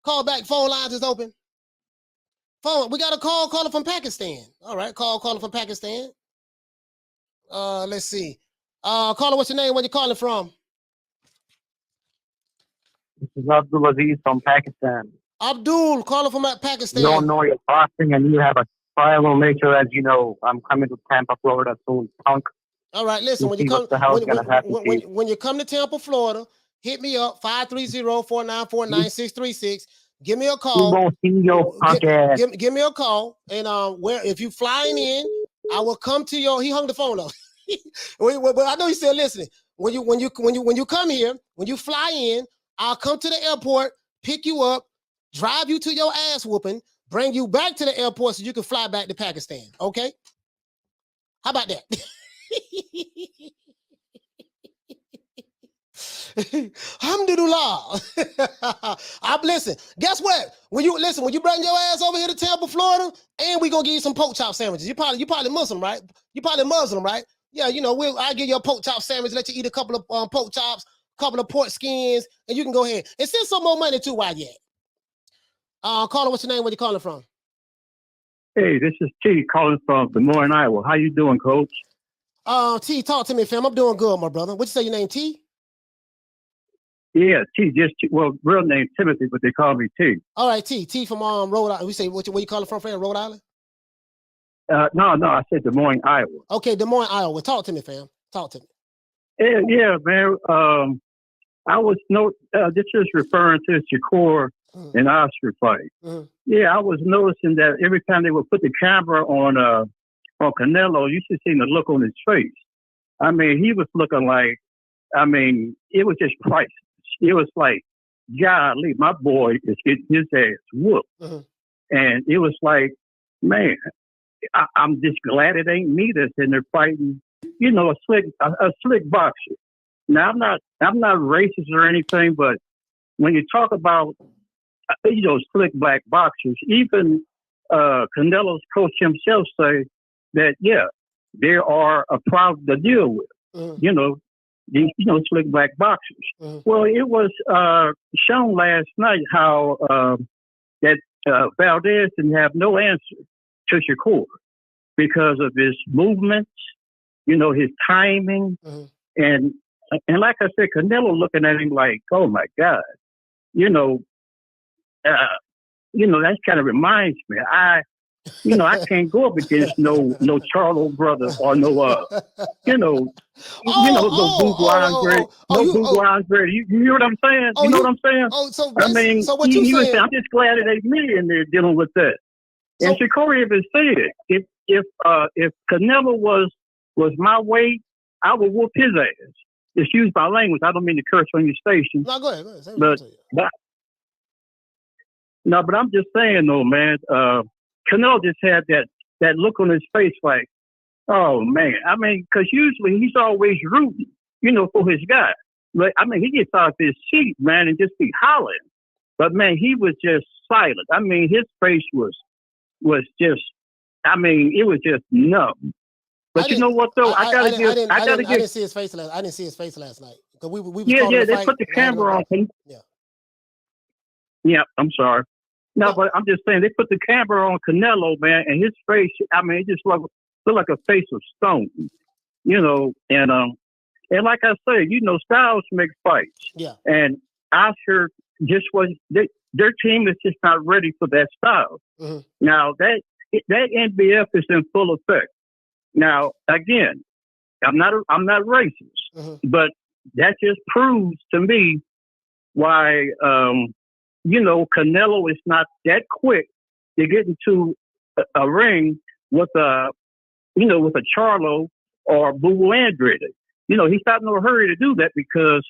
Call back. Phone lines is open. We got a caller from Pakistan. All right, caller from Pakistan. Let's see. Caller, what's your name? Where you calling from? This is Abdul Aziz from Pakistan. Abdul, caller from Pakistan. You don't know your boxing and you have a tribal nature, as you know. I'm coming to Tampa, Florida soon, punk. All right, listen, when you come to Tampa, Florida, hit me up, 530-494-9636. Give me a call. Give me a call. And if you flying in, I will come to your. He hung the phone up. But I know he's still listening. When you come here, when you fly in, I'll come to the airport, pick you up, drive you to your ass whooping, bring you back to the airport so you can fly back to Pakistan. Okay? How about that? Alhamdulillah. Listen, guess what? When you bring your ass over here to Tampa, Florida, and we gonna give you some pork chop sandwiches. You probably Muslim, right? You probably Muslim, right? Yeah, I'll give you a pork chop sandwich, let you eat a couple of pork chops, a couple of pork skins, and you can go ahead and send some more money too while you're at. Caller, what's your name? Where you calling from? Hey, this is T calling from Des Moines, Iowa. How you doing, Coach? T, talk to me, fam. I'm doing good, my brother. What you say your name, T? Yeah, T. Real name Timothy, but they call me T. All right, T from Rhode Island. We say where you calling from, fam? Rhode Island? No, I said Des Moines, Iowa. Okay, Des Moines, Iowa. Talk to me, fam. Talk to me. Yeah, man. I was this is referring to Shakur and Oscar fight. Yeah, I was noticing that every time they would put the camera on Canelo, you should see the look on his face. I mean, he was looking like, it was just priceless. It was like, golly, my boy is getting his ass whooped. And it was like, man, I'm just glad it ain't me that's in there fighting, a slick boxer. Now, I'm not racist or anything, but when you talk about, slick black boxers, even Canelo's coach himself say that, yeah, there are a problem to deal with, these, slick black boxers. Well, it was shown last night how that Valdez didn't have no answer to Shakur because of his movements, his timing, and like I said, Canelo looking at him like, oh my God, that kind of reminds me. I can't go up against no Charlo brother or no Andre. Andre. You hear what I'm saying? You know what I'm saying? So what you saying? I'm just glad it ain't me in there dealing with that. And Shakur even said, if Canelo was my weight, I would whoop his ass. Excuse my language. I don't mean to curse on your station. No, go ahead. But I'm just saying though, man. Canelo just had that look on his face like, oh man. Because usually he's always rooting, for his guy. But he gets out of his seat, man, and just be hollering. But man, he was just silent. His face was just. It was just numb. But you know what though? I didn't see his face last. I didn't see his face last night. They put the camera on. Yeah, I'm sorry. No, but I'm just saying they put the camera on Canelo, man, and his face. It just looked like a face of stone, and like I say, styles make fights. Yeah. And Oscar just their team is just not ready for that style. Now that NBF is in full effect. Now again, I'm not racist, but that just proves to me why. Canelo is not that quick to get into a ring with a Charlo or Abdul Andrade. He's not in no hurry to do that because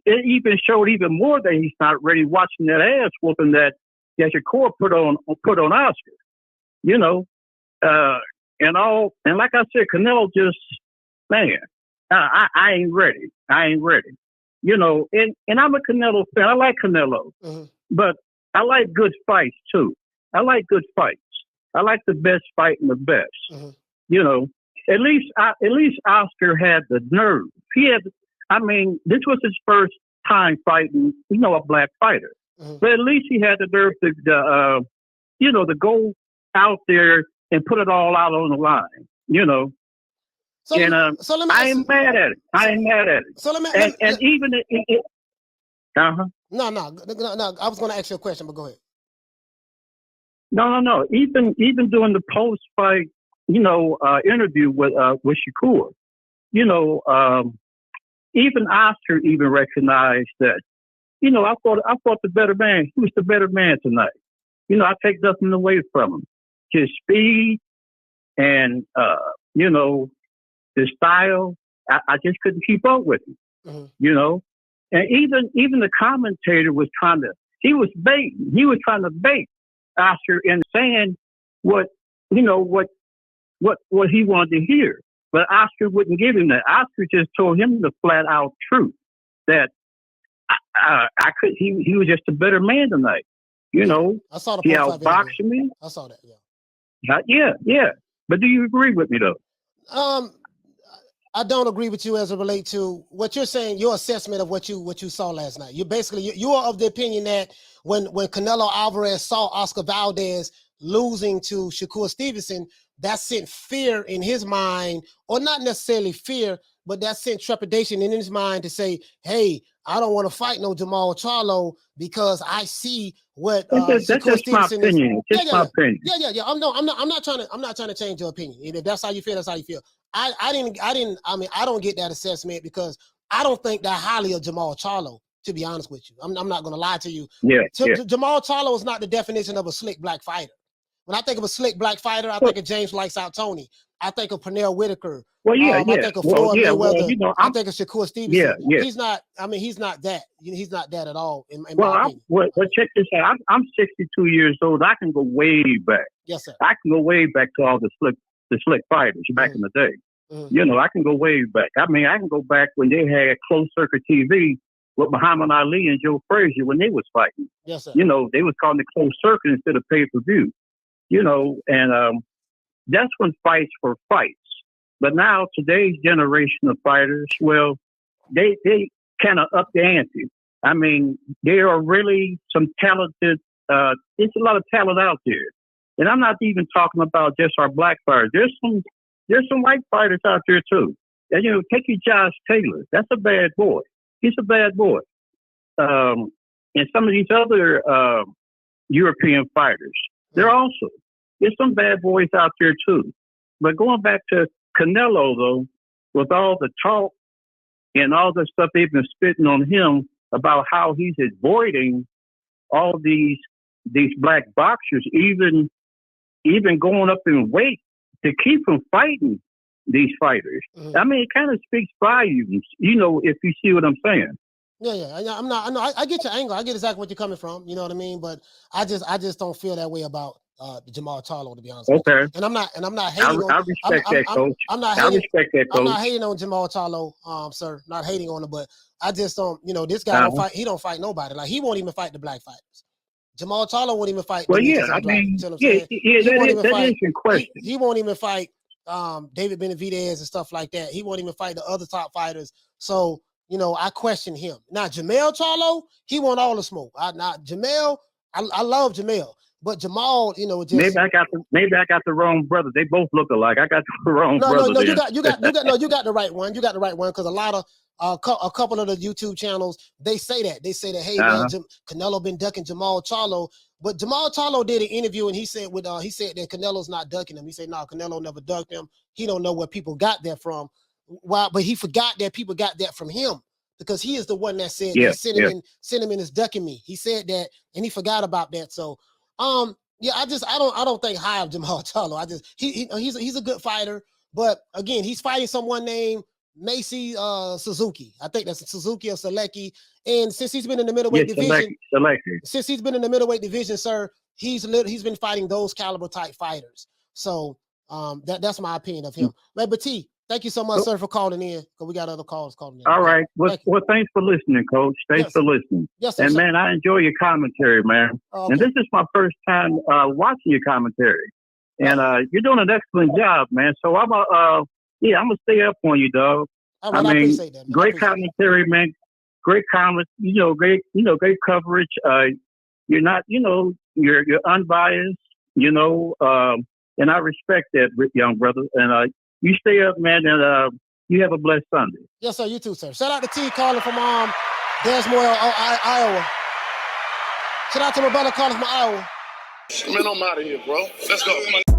it even showed even more that he's not ready watching that ass whooping that Shakur put on Oscar. And like I said, Canelo just, man, I ain't ready. And I'm a Canelo fan. I like Canelo, but I like good fights too. I like good fights. I like the best fighting the best. At least Oscar had the nerve. He had. This was his first time fighting, a black fighter. But at least he had the nerve to to go out there and put it all out on the line, So, and so let me I ain't mad at it. I ain't mad at it. So let me and even No, I was going to ask you a question, but go ahead. No. Even during the post-fight, interview with Shakur, even Oscar even recognized that. I thought the better man. He was the better man tonight. I take nothing away from him. His speed and his style, I just couldn't keep up with him. And even the commentator was he was baiting. He was trying to bait Oscar in saying what he wanted to hear. But Oscar wouldn't give him that. Oscar just told him the flat out truth that he was just a better man tonight. I saw the he outboxed me. I saw that. Yeah. Yeah. But do you agree with me though? I don't agree with you as it relates to what you're saying. Your assessment of what you saw last night. You are of the opinion that when Canelo Alvarez saw Oscar Valdez losing to Shakur Stevenson, that sent fear in his mind, or not necessarily fear, but that sent trepidation in his mind to say, "Hey, I don't want to fight no Jermall Charlo because I see what Shakur Stevenson is." My opinion. Yeah. I'm not trying to change your opinion. If that's how you feel, that's how you feel. I don't get that assessment because I don't think that highly of Jermall Charlo, to be honest with you. I'm not going to lie to you. Jermall Charlo is not the definition of a slick black fighter. When I think of a slick black fighter, I think of James Lights Out Tony. I think of Pernell Whitaker. I think of Floyd Mayweather. I think of Shakur Stevenson. He's not. He's not that. He's not that at all. In my opinion. Check this out. I'm 62 years old. I can go way back. Yes, sir. I can go way back to all the slick fighters back in the day. I can go way back. I can go back when they had closed circuit TV with Muhammad Ali and Joe Frazier when they was fighting. Yes, sir. They was calling it closed circuit instead of pay-per-view. And that's when fights were fights. But now today's generation of fighters, well, they kind of up the ante. There are really some talented. There's a lot of talent out there, and I'm not even talking about just our black fighters. There's some white fighters out there too. And take your Josh Taylor. That's a bad boy. He's a bad boy. And some of these other European fighters, there's some bad boys out there too. But going back to Canelo though, with all the talk and all the stuff they've been spitting on him about how he's avoiding all these black boxers, even going up in weight to keep from fighting these fighters. It kind of speaks volumes, if you see what I'm saying. Yeah. I get your angle. I get exactly what you're coming from. You know what I mean? But I just don't feel that way about Jermall Charlo, to be honest. Okay. With you. And I'm not hating. I respect that, Coach. I'm not hating on Jermall Charlo, sir. Not hating on him, but I just don't. This guy don't fight. He don't fight nobody. Like he won't even fight the black fighters. Jermall Charlo won't even fight. Well, that is in question. He won't even fight David Benavidez and stuff like that. He won't even fight the other top fighters. So I question him. Now Jermall Charlo, he want all the smoke. I love Jermall. But Jermall, just maybe I got the wrong brother. They both look alike. I got the wrong brother. No, you got the right one. You got the right one because a lot of a couple of the YouTube channels they say that hey man, Canelo been ducking Jermall Charlo, but Jermall Charlo did an interview and he said that Canelo's not ducking him. He said no, Canelo never ducked him. He don't know where people got that from. Why? But he forgot that people got that from him because he is the one that said Cinnamon is ducking me. He said that and he forgot about that. So. I don't think high of Jermall Charlo. He's a good fighter, but again, he's fighting someone named Macy Suzuki. I think that's Suzuki or Selecki. And since he's been in the middleweight division, since he's been in the middleweight division, sir, he's been fighting those caliber type fighters. So that's my opinion of him. But T, thank you so much, sir, for calling in. Because we got other calls calling in. All right. Well, thanks for listening, Coach. Thanks for listening. Yes, sir. And man, I enjoy your commentary, man. Okay. And this is my first time watching your commentary. And you're doing an excellent job, man. So I'm gonna stay up on you, dog. Right, I appreciate that, man. Great commentary, man. Great comments, great coverage. you're not, you're unbiased, and I respect that, young brother. And you stay up, man, and you have a blessed Sunday. Yes, sir. You too, sir. Shout out to T calling from Des Moines, Iowa. Shout out to my brother calling from Iowa. Man, I'm out of here, bro. Let's go. Come on.